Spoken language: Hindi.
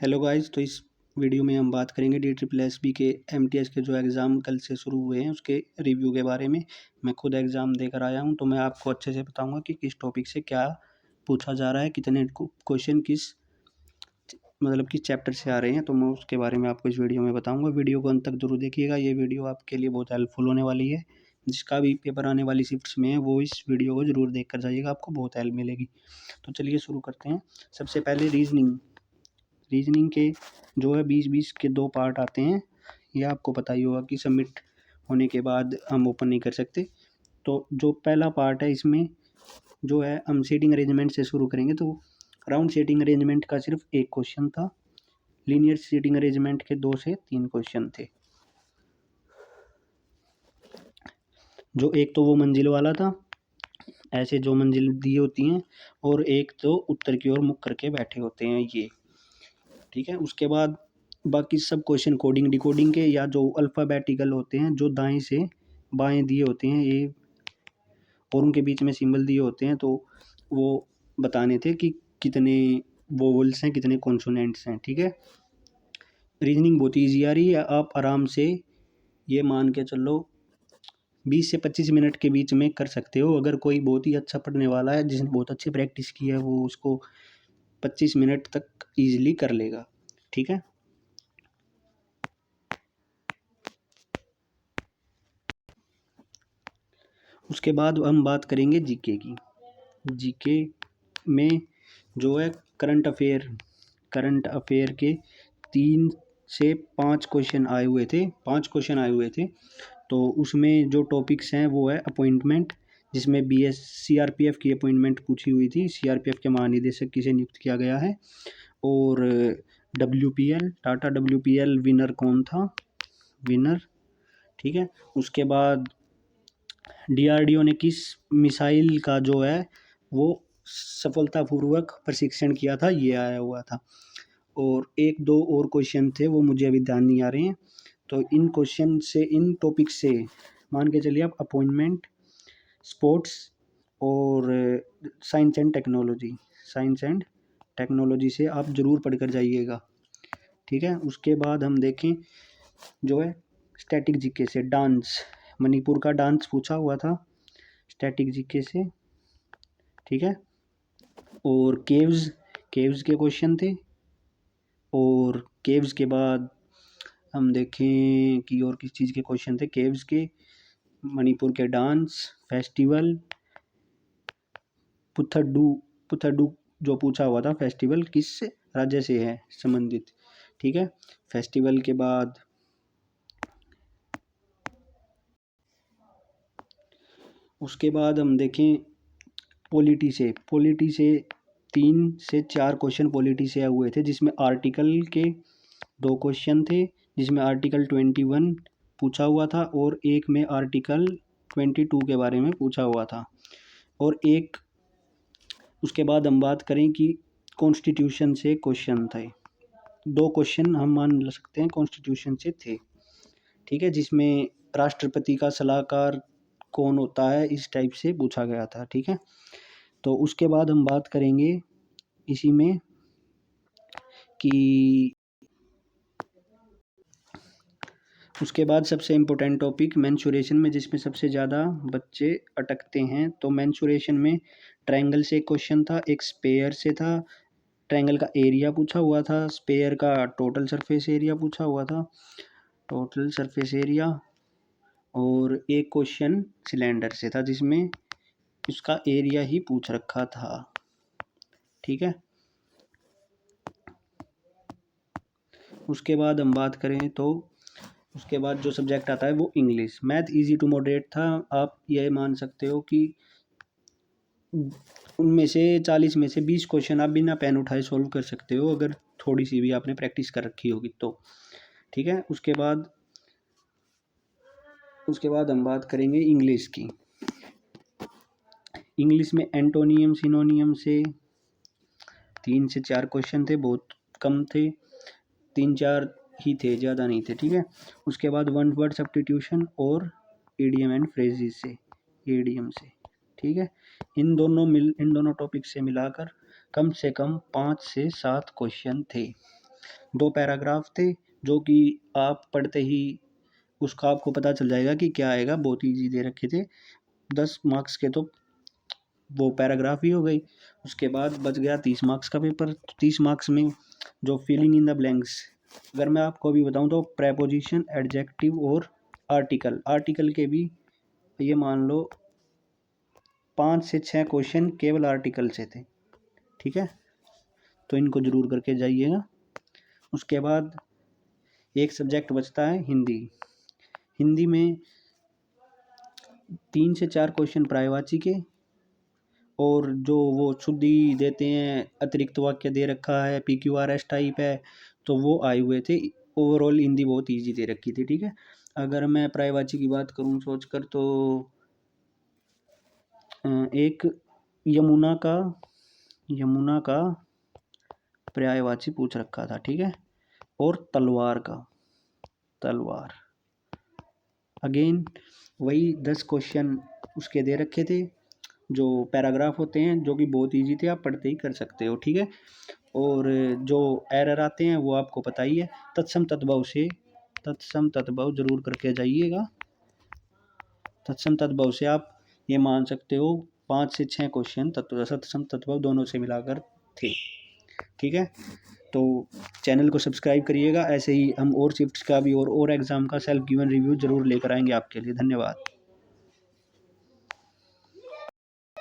हेलो गाइस, तो इस वीडियो में हम बात करेंगे DSSB के MTS के जो एग्ज़ाम कल से शुरू हुए हैं उसके रिव्यू के बारे में। मैं खुद एग्ज़ाम देकर आया हूं, तो मैं आपको अच्छे से बताऊंगा कि किस टॉपिक से क्या पूछा जा रहा है, कितने क्वेश्चन किस किस चैप्टर से आ रहे हैं, तो मैं उसके बारे में आपको इस वीडियो में बताऊँगा। वीडियो को अंत तक जरूर देखिएगा, ये वीडियो आपके लिए बहुत हेल्पफुल होने वाली है। जिसका भी पेपर आने वाली शिफ्ट्स में है वो इस वीडियो को ज़रूर देख कर जाइएगा, आपको बहुत हेल्प मिलेगी। तो चलिए शुरू करते हैं। सबसे पहले रीजनिंग के जो है 20-20 के 2 पार्ट आते हैं। यह आपको पता ही होगा कि सबमिट होने के बाद हम ओपन नहीं कर सकते। तो जो पहला पार्ट है इसमें जो है हम सीटिंग अरेंजमेंट से शुरू करेंगे। तो राउंड सीटिंग अरेंजमेंट का सिर्फ एक क्वेश्चन था। लीनियर सीटिंग अरेंजमेंट के 2 से 3 क्वेश्चन थे। जो एक तो वो मंजिल वाला था, ऐसे जो मंजिल दी होती हैं, और एक तो उत्तर की ओर मुख करके बैठे होते हैं ये, ठीक है। उसके बाद बाकी सब क्वेश्चन कोडिंग डिकोडिंग के या जो अल्फ़ाबेटिकल होते हैं, जो दाएं से बाएं दिए होते हैं ये, और उनके बीच में सिंबल दिए होते हैं, तो वो बताने थे कि कितने वोवल्स हैं, कितने कॉन्सोनेंट्स हैं, ठीक है। रीजनिंग बहुत ईजी आ रही है, आप आराम से ये मान के चलो 20 से 25 मिनट के बीच में कर सकते हो। अगर कोई बहुत ही अच्छा पढ़ने वाला है, जिसने बहुत अच्छी प्रैक्टिस की है, वो उसको 25 मिनट तक ईजिली कर लेगा, ठीक है। उसके बाद हम बात करेंगे जीके की। जीके में जो है करंट अफेयर के 3 से 5 क्वेश्चन आए हुए थे। तो उसमें जो टॉपिक्स हैं वो है अपॉइंटमेंट, जिसमें CRPF की अपॉइंटमेंट पूछी हुई थी। CRPF के महानिदेशक किसे नियुक्त किया गया है, और WPL टाटा WPL विनर कौन था, ठीक है। उसके बाद DRDO ने किस मिसाइल का जो है वो सफलतापूर्वक प्रशिक्षण किया था, ये आया हुआ था। और 1-2 और क्वेश्चन थे, वो मुझे अभी ध्यान नहीं आ रहे हैं। तो इन क्वेश्चन से, इन टॉपिक से मान के चलिए आप अपॉइंटमेंट, स्पोर्ट्स और साइंस एंड टेक्नोलॉजी से आप ज़रूर पढ़कर जाइएगा, ठीक है। उसके बाद हम देखें जो है स्टैटिक जीके से, डांस, मणिपुर का डांस पूछा हुआ था स्टैटिक जीके से, ठीक है। और केव्स के क्वेश्चन थे। और केव्स के बाद हम देखें कि और किस चीज़ के क्वेश्चन थे। केव्स के, मणिपुर के डांस, फेस्टिवल, पुथडू जो पूछा हुआ था, फेस्टिवल किस राज्य से है संबंधित, ठीक है। फेस्टिवल के बाद उसके बाद हम देखें पॉलिटी से 3 से 4 क्वेश्चन पॉलिटी से आए हुए थे, जिसमें आर्टिकल के 2 क्वेश्चन थे, जिसमें आर्टिकल 21 पूछा हुआ था और एक में आर्टिकल 22 के बारे में पूछा हुआ था। और एक उसके बाद हम बात करें कि कॉन्स्टिट्यूशन से क्वेश्चन थे। 2 क्वेश्चन हम मान सकते हैं कॉन्स्टिट्यूशन से थे, ठीक है, जिसमें राष्ट्रपति का सलाहकार कौन होता है, इस टाइप से पूछा गया था, ठीक है। तो उसके बाद हम बात करेंगे इसी में कि उसके बाद सबसे इम्पोर्टेंट टॉपिक मेंसुरेशन में, जिसमें सबसे ज़्यादा बच्चे अटकते हैं। तो मेंसुरेशन में ट्रायंगल से क्वेश्चन था, एक स्पेयर से था। ट्रायंगल का एरिया पूछा हुआ था, स्पेयर का टोटल सरफेस एरिया पूछा हुआ था, और एक क्वेश्चन सिलेंडर से था, जिसमें उसका एरिया ही पूछ रखा था, ठीक है। उसके बाद हम बात करें तो उसके बाद जो सब्जेक्ट आता है वो English. Math easy to moderate था। आप ये मान सकते हो कि उनमें से 40 में से 20 क्वेश्चन आप बिना पेन उठाए सॉल्व कर सकते हो, अगर थोड़ी सी भी आपने प्रैक्टिस कर रखी होगी तो, ठीक है। उसके बाद हम बात करेंगे इंग्लिश की। इंग्लिश में एंटोनियम सिनोनियम से 3 से 4 क्वेश्चन थे, बहुत कम थे, 3-4 ही थे, ज़्यादा नहीं थे, ठीक है। उसके बाद वन वर्ड सब्स्टिट्यूशन और ईडियम एंड फ्रेजेस से, ईडियम से, ठीक है। इन दोनों टॉपिक से मिलाकर कम से कम 5 से 7 क्वेश्चन थे। 2 पैराग्राफ थे जो कि आप पढ़ते ही उसका आपको पता चल जाएगा कि क्या आएगा, बहुत ईजी दे रखे थे। 10 मार्क्स के तो वो पैराग्राफ ही हो गई। उसके बाद बच गया 30 मार्क्स का पेपर। 30 मार्क्स में जो फिलिंग इन द ब्लैंक्स, अगर मैं आपको अभी बताऊं तो प्रेपोजिशन, एडजेक्टिव और आर्टिकल के भी ये मान लो 5 से 6 क्वेश्चन केवल आर्टिकल से थे। ठीक है, तो इनको जरूर करके जाइएगा। उसके बाद एक सब्जेक्ट बचता है हिंदी। हिंदी में 3 से 4 क्वेश्चन पर्यायवाची के और जो वो शुद्धि देते हैं, अतिरिक्त वाक्य दे रखा है, PQRS टाइप है, तो वो आए हुए थे। ओवरऑल हिंदी बहुत इजी दे रखी थी। ठीक है, अगर मैं पर्यायवाची की बात करूँ सोच कर, तो एक यमुना का पर्यायवाची पूछ रखा था। ठीक है, और तलवार अगेन वही 10 क्वेश्चन उसके दे रखे थे, जो पैराग्राफ होते हैं, जो कि बहुत इजी थे, आप पढ़ते ही कर सकते हो। ठीक है, और जो एरर आते हैं वो आपको पता ही है। तत्सम तद्भव जरूर करके जाइएगा। तत्सम तद्भव से आप ये मान सकते हो 5 से 6 क्वेश्चन तत्सम तद्भव दोनों से मिलाकर थे। ठीक है, तो चैनल को सब्सक्राइब करिएगा। ऐसे ही हम और शिफ्ट्स का भी और एग्ज़ाम का सेल्फ गिवन रिव्यू जरूर लेकर आएंगे आपके लिए। धन्यवाद।